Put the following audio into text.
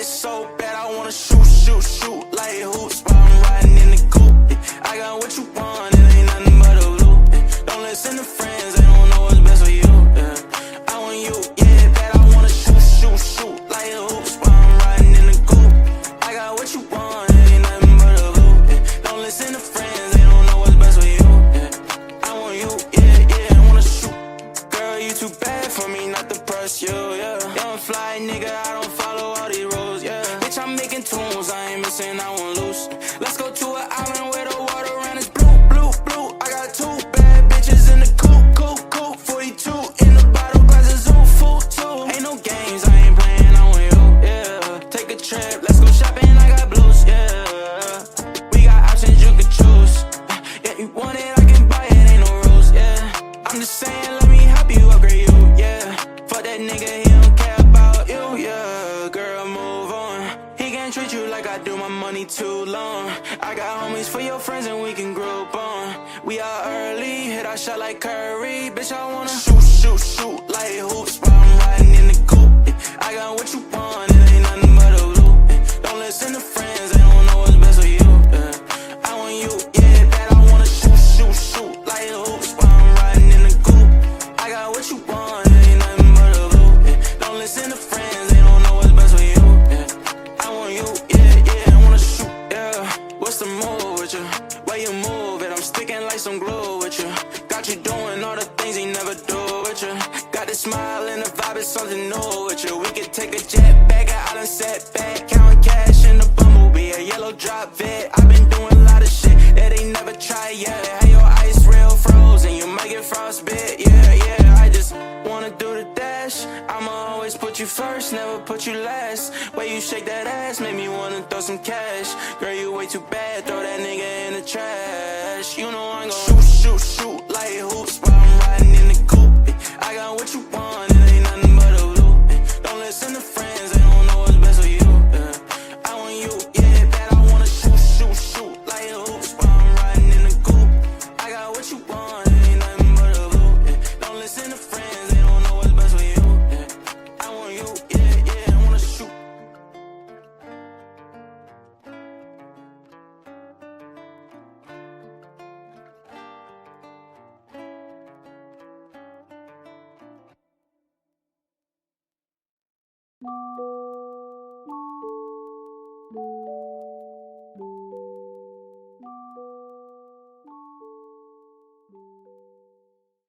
it so bad, I wanna shoot, shoot, shoot like hoops while I'm riding in the coupe. I got what you want, it ain't nothing but a loop. Don't listen to friends, they don't know what's best for you. I want you, yeah, bad, I wanna shoot, shoot, shoot like hoops while I'm riding in the coupe. I got what you want, it ain't nothing but a loop. Don't listen to friends, they don't know what's best for you. I want you, yeah, yeah, I wanna shoot. Girl, you too bad for me not to press you, yeah. Young fly nigga, I don't follow all these rules, yeah. Bitch, I'm making tunes, I ain't missing, I won't lose. Let's go to an island where the water around is blue, blue, blue. I got two bad bitches in the coupe, coupe, coupe. 42 in the bottle, glasses zoo, full too. Ain't no games, I ain't playing, I want you, yeah. Take a trip, let's go shopping, I got blues, yeah. We got options, you can choose. Yeah, you want it, I can buy it, ain't no rules, yeah. I'm just saying, let me help you upgrade you, yeah. Fuck that nigga, he don't care about you, yeah. Girl, move on. He can't treat you like I do, my money too long. I got homies for your friends and we can group on. We are early, hit our shot like Curry. Bitch, I wanna shoot, shoot, shoot like hoops while I'm riding in the coupe. I got what you want, it ain't nothing but a loop. Don't listen to friends, they don't know what's best for you. I want you, yeah, bad, I wanna shoot, shoot, shoot like hoops while I'm riding in the coupe. I got what you want, it ain't nothing but a loop. Don't listen to friends, they don't know what's best for you. I want you, yeah, yeah, I wanna shoot, yeah. What's the move with you? Where you move it? I'm sticking like some glue with you. Got you doing all the things he never do with you. Got this smile and the vibe is something new with you. We could take a jet back, I done set back, counting cash in the bumblebee, a yellow drop vet. I've been doing a lot of shit that they never tried yet. Have your ice real frozen, you might get frostbit, yeah, yeah. I just wanna do the dash. I'ma always put you first, never put you last. Way you shake that ass make me wanna throw some cash. Girl, you way too bad, throw that nigga in the trash. You know I'm gon' shoot, shoot, shoot like hoops while I'm riding in the coupe. I got what you want, it ain't nothing but a loop. Don't listen to friends, they don't know what's best for you. I want you, yeah, bad, I wanna shoot, shoot, shoot like hoops while I'm riding in the coupe. I got what you want, it ain't nothing but a loop. Don't listen to friends, they don't know what's best for you. I want you, yeah, yeah, I wanna shoot.